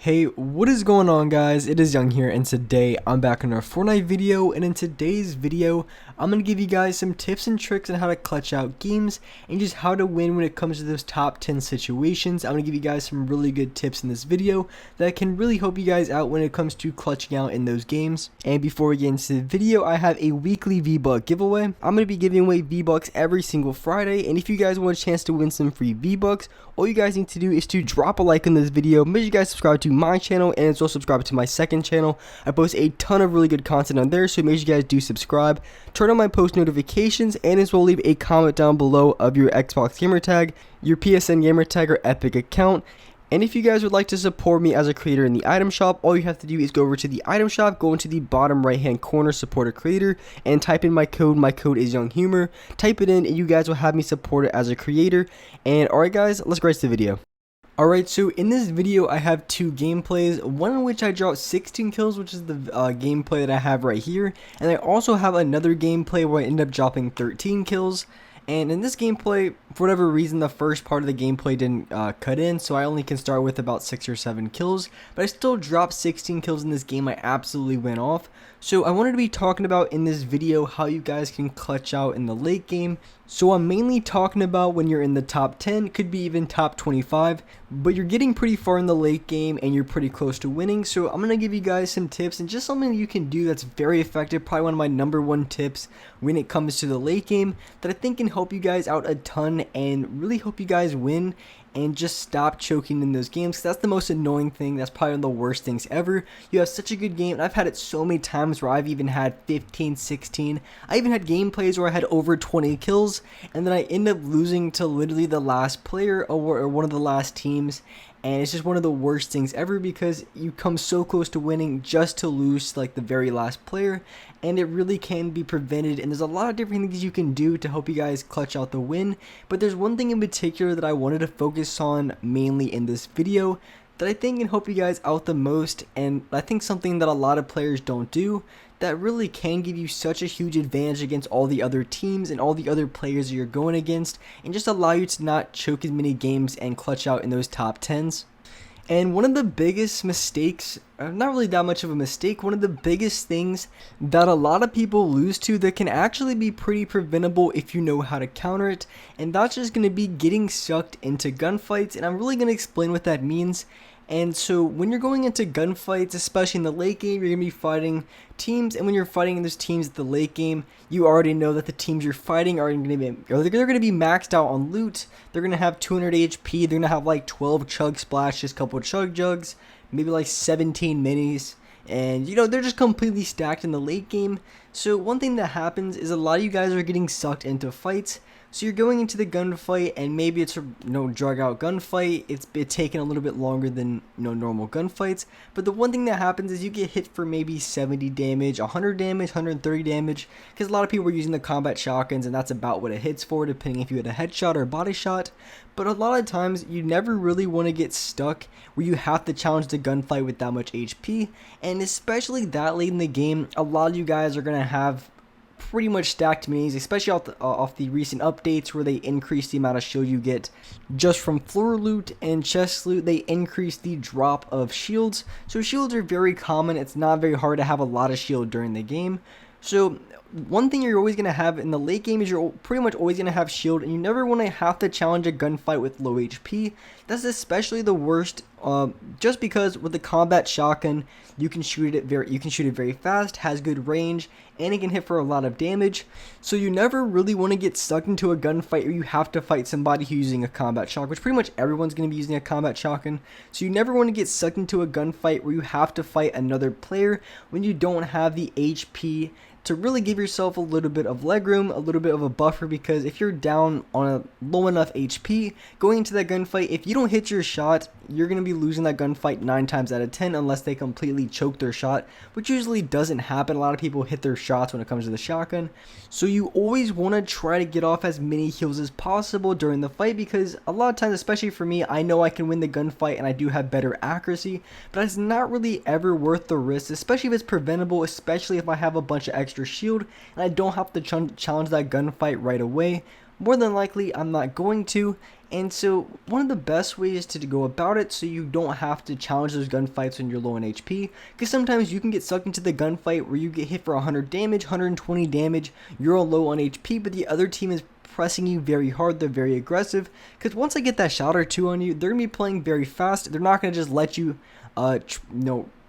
Hey, what is going on, guys? It is Young here, and today I'm back on our Fortnite video, and in today's video I'm going to give you guys some tips and tricks on how to clutch out games and just how to win when it comes to those top 10 situations. I'm going to give you guys some really good tips in this video that can really help you guys out when it comes to clutching out in those games. And before we get into the video, I have a weekly V-Buck giveaway. I'm going to be giving away V-Bucks every single Friday, and if you guys want a chance to win some free V-Bucks, all you guys need to do is to drop a like on this video, make sure you guys subscribe to my channel and as well subscribe to my second channel. I post a ton of really good content on there, so make sure you guys do subscribe, turn on my post notifications, and as well leave a comment down below of your Xbox gamer tag, your PSN gamer tag, or Epic account. And if you guys would like to support me as a creator in the item shop, all you have to do is go over to the item shop, go into the bottom right hand corner, support a creator, and type in my code. My code is Young Humor. Type it in and you guys will have me supported as a creator. And alright guys, let's get right to the video. Alright, so in this video I have two gameplays, one in which I dropped 16 kills, which is the gameplay that I have right here, and I also have another gameplay where I end up dropping 13 kills. And in this gameplay, for whatever reason, the first part of the gameplay didn't cut in, so I only can start with about 6 or 7 kills, but I still dropped 16 kills in this game. I absolutely went off. So I wanted to be talking about in this video how you guys can clutch out in the late game. So I'm mainly talking about when you're in the top 10, could be even top 25, but you're getting pretty far in the late game and you're pretty close to winning. So I'm going to give you guys some tips and just something you can do that's very effective, probably one of my #1 tips when it comes to the late game that I think can help you guys out a ton and really help you guys win and just stop choking in those games, because that's the most annoying thing. That's probably one of the worst things ever. You have such a good game, and I've had it so many times where I've even had 15, 16. I even had gameplays where I had over 20 kills, and then I end up losing to literally the last player or one of the last teams. And it's just one of the worst things ever, because you come so close to winning just to lose like the very last player, and it really can be prevented. And there's a lot of different things you can do to help you guys clutch out the win, but there's one thing in particular that I wanted to focus on mainly in this video that I think can help you guys out the most, and I think something that a lot of players don't do that really can give you such a huge advantage against all the other teams and all the other players that you're going against, and just allow you to not choke as many games and clutch out in those top 10s. And one of the biggest mistakes, not really that much of a mistake, one of the biggest things that a lot of people lose to that can actually be pretty preventable if you know how to counter it, and that's just going to be getting sucked into gunfights. And I'm really going to explain what that means. And so when you're going into gunfights, especially in the late game, you're going to be fighting teams, and when you're fighting in those teams at the late game, you already know that the teams you're fighting are going to be, they're going to be maxed out on loot. They're going to have 200 HP, they're going to have like 12 chug splashes, couple chug jugs, maybe like 17 minis, and you know, they're just completely stacked in the late game. So one thing that happens is a lot of you guys are getting sucked into fights. So you're going into the gunfight, and maybe it's a drug out gunfight. It's taking a little bit longer than normal gunfights. But the one thing that happens is you get hit for maybe 70 damage, 100 damage, 130 damage, because a lot of people are using the combat shotguns, and that's about what it hits for, depending if you had a headshot or a body shot. But a lot of times you never really want to get stuck where you have to challenge the gunfight with that much HP, and especially that late in the game, a lot of you guys are gonna have pretty much stacked minis, especially off the recent updates where they increased the amount of shield you get just from floor loot and chest loot. They increased the drop of shields, so shields are very common. It's not very hard to have a lot of shield during the game. So one thing you're always going to have in the late game is you're pretty much always going to have shield, and you never want to have to challenge a gunfight with low HP. That's especially the worst, just because with the combat shotgun you can shoot it very fast, has good range, and it can hit for a lot of damage. So you never really want to get stuck into a gunfight where you have to fight somebody who's using a combat shotgun, which pretty much everyone's going to be using a combat shotgun. So you never want to get sucked into a gunfight where you have to fight another player when you don't have the HP to really give yourself a little bit of leg room, a little bit of a buffer, because if you're down on a low enough HP going into that gunfight, if you don't hit your shot, you're going to be losing that gunfight 9 times out of 10 unless they completely choke their shot, which usually doesn't happen. A lot of people hit their shots when it comes to the shotgun. So you always want to try to get off as many kills as possible during the fight, because a lot of times, especially for me, I know I can win the gunfight and I do have better accuracy, but it's not really ever worth the risk, especially if it's preventable, especially if I have a bunch of extra shield and I don't have to challenge that gunfight right away. More than likely I'm not going to, And so one of the best ways to go about it so you don't have to challenge those gunfights when you're low on HP, because sometimes you can get sucked into the gunfight where you get hit for 100 damage, 120 damage, you're low on HP, but the other team is pressing you very hard, they're very aggressive, because once they get that shot or two on you, they're going to be playing very fast, they're not going to just let you,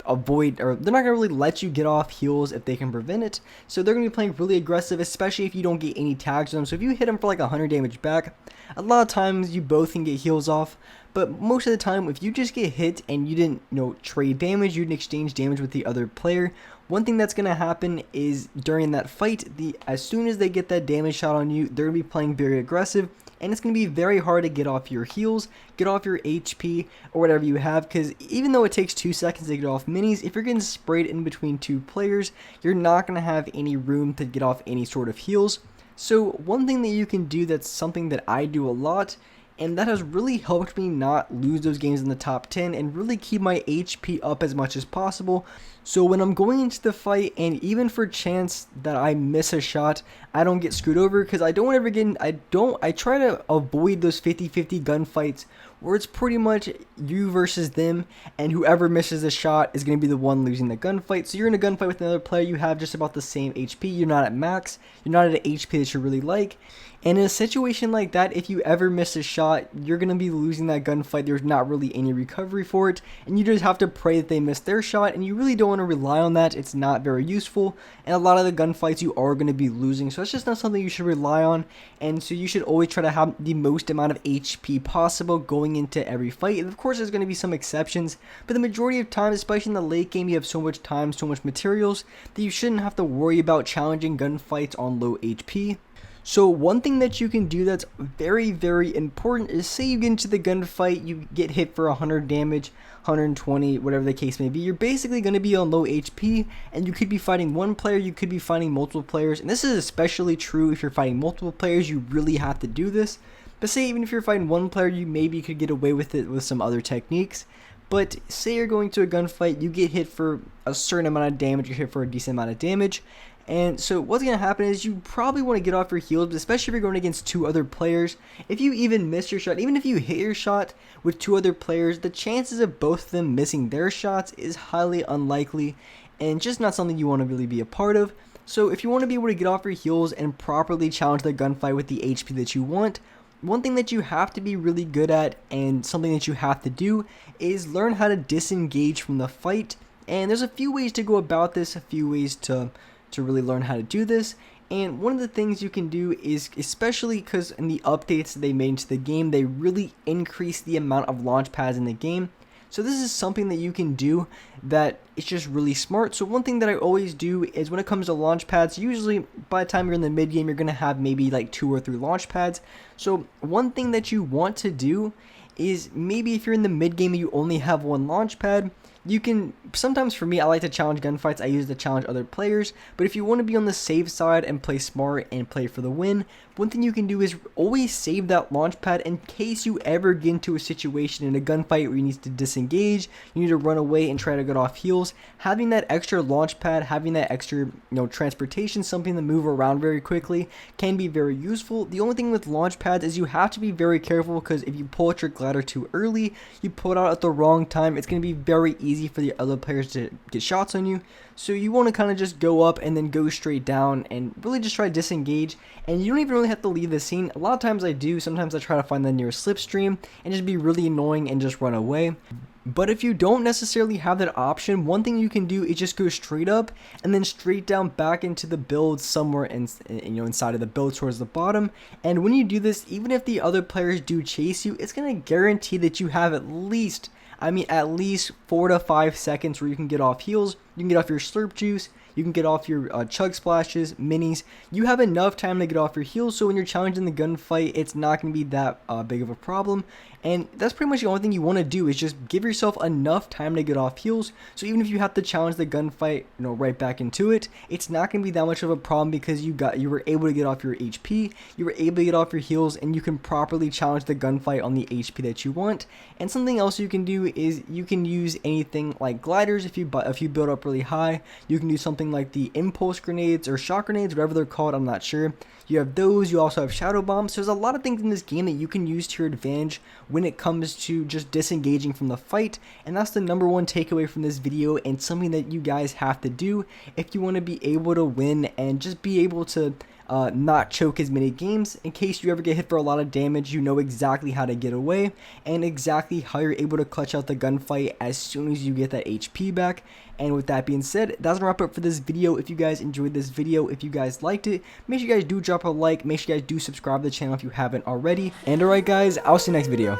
avoid, or they're not going to really let you get off heals if they can prevent it, so they're going to be playing really aggressive, especially if you don't get any tags on them. So if you hit them for like 100 damage back, a lot of times you both can get heals off, but most of the time if you just get hit and you didn't trade damage, you didn't exchange damage with the other player, one thing that's going to happen is during that fight, as soon as they get that damage shot on you, they're going to be playing very aggressive, and it's going to be very hard to get off your heals, get off your HP, or whatever you have, because even though it takes 2 seconds to get off minis, if you're getting sprayed in between two players, you're not going to have any room to get off any sort of heals. So one thing that you can do, that's something that I do a lot, and that has really helped me not lose those games in the top 10 and really keep my HP up as much as possible. So when I'm going into the fight, and even for chance that I miss a shot, I don't get screwed over, because I don't ever get in, I try to avoid those 50-50 gunfights where it's pretty much you versus them, and whoever misses a shot is going to be the one losing the gunfight. So you're in a gunfight with another player, you have just about the same HP, you're not at max, you're not at an HP that you really like. And in a situation like that, if you ever miss a shot, you're going to be losing that gunfight. There's not really any recovery for it, and you just have to pray that they miss their shot, and you really don't want to rely on that. It's not very useful, and a lot of the gunfights you are going to be losing, so it's just not something you should rely on. And so you should always try to have the most amount of HP possible going into every fight. And of course, there's going to be some exceptions, but the majority of time, especially in the late game, you have so much time, so much materials, that you shouldn't have to worry about challenging gunfights on low HP. So one thing that you can do that's very, very important is, say you get into the gunfight, you get hit for 100 damage, 120, whatever the case may be. You're basically going to be on low HP, and you could be fighting one player, you could be fighting multiple players, and this is especially true if you're fighting multiple players. You really have to do this. But say even if you're fighting one player, you maybe could get away with it with some other techniques. But say you're going to a gunfight, you get hit for a certain amount of damage, you're hit for a decent amount of damage, and so what's going to happen is you probably want to get off your heals, but especially if you're going against two other players. If you even miss your shot, even if you hit your shot with two other players, the chances of both of them missing their shots is highly unlikely, and just not something you want to really be a part of. So if you want to be able to get off your heals and properly challenge the gunfight with the HP that you want, one thing that you have to be really good at, and something that you have to do, is learn how to disengage from the fight. And there's a few ways to go about this, a few ways to really learn how to do this. And one of the things you can do is, especially because in the updates they made into the game, they really increased the amount of launch pads in the game. So this is something that you can do that is just really smart. So one thing that I always do is, when it comes to launch pads, usually by the time you're in the mid game, you're going to have maybe like 2 or 3 launch pads. So one thing that you want to do is, maybe if you're in the mid game and you only have 1 launch pad, you can, sometimes for me, I like to challenge gunfights, I use it to challenge other players, but if you want to be on the safe side and play smart and play for the win, one thing you can do is always save that launch pad in case you ever get into a situation in a gunfight where you need to disengage, you need to run away and try to get off heals. Having that extra launch pad, having that extra transportation, something to move around very quickly, can be very useful. The only thing with launch pads is you have to be very careful, because if you pull out your glider too early, you pull it out at the wrong time, it's going to be very easy for the other players to get shots on you. So you want to kind of just go up and then go straight down and really just try to disengage, and you don't even really have to leave the scene. A lot of times I do, sometimes I try to find the nearest slipstream and just be really annoying and just run away. But if you don't necessarily have that option, one thing you can do is just go straight up and then straight down back into the build somewhere inside of the build towards the bottom. And when you do this, even if the other players do chase you, it's going to guarantee that you have at least 4 to 5 seconds where you can get off heals, you can get off your slurp juice, you can get off your chug splashes, minis. You have enough time to get off your heals, so when you're challenging the gunfight, it's not going to be that big of a problem. And that's pretty much the only thing you want to do, is just give yourself enough time to get off heals. So even if you have to challenge the gunfight, right back into it, it's not going to be that much of a problem, because you were able to get off your HP, you were able to get off your heals, and you can properly challenge the gunfight on the HP that you want. And something else you can do is you can use anything like gliders. If you build up really high, you can do something something like the impulse grenades or shock grenades, whatever they're called, I'm not sure. You have those, you also have shadow bombs. So there's a lot of things in this game that you can use to your advantage when it comes to just disengaging from the fight, and that's the number one takeaway from this video, and something that you guys have to do if you want to be able to win and just be able to not choke as many games. In case you ever get hit for a lot of damage, you know exactly how to get away and exactly how you're able to clutch out the gunfight as soon as you get that HP back. And with that being said, that's gonna wrap up for this video. If you guys enjoyed this video, if you guys liked it, make sure you guys do drop a like, make sure you guys do subscribe to the channel if you haven't already. And alright guys, I'll see you next video.